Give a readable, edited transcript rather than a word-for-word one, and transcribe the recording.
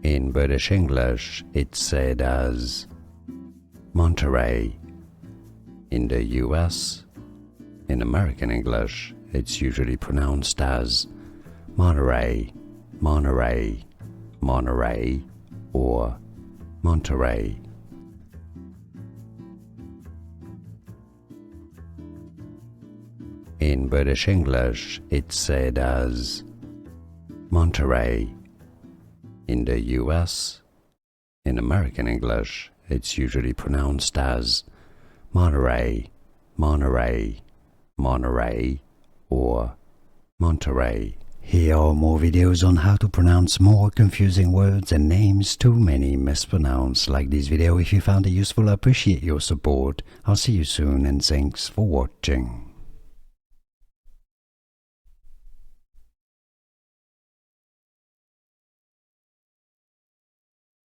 In British English, it's said as Monterey. In the US, in American English, it's usually pronounced as Monterey, Monterey, Monterey, or Monterey. In British English, it's said as Monterey. In the US, in American English, it's usually pronounced as Monterey, Monterey, Monterey, or Monterey. Here are more videos on how to pronounce more confusing words and names too many mispronounced. Like this video if you found it useful. I appreciate your support. I'll see you soon and thanks for watching.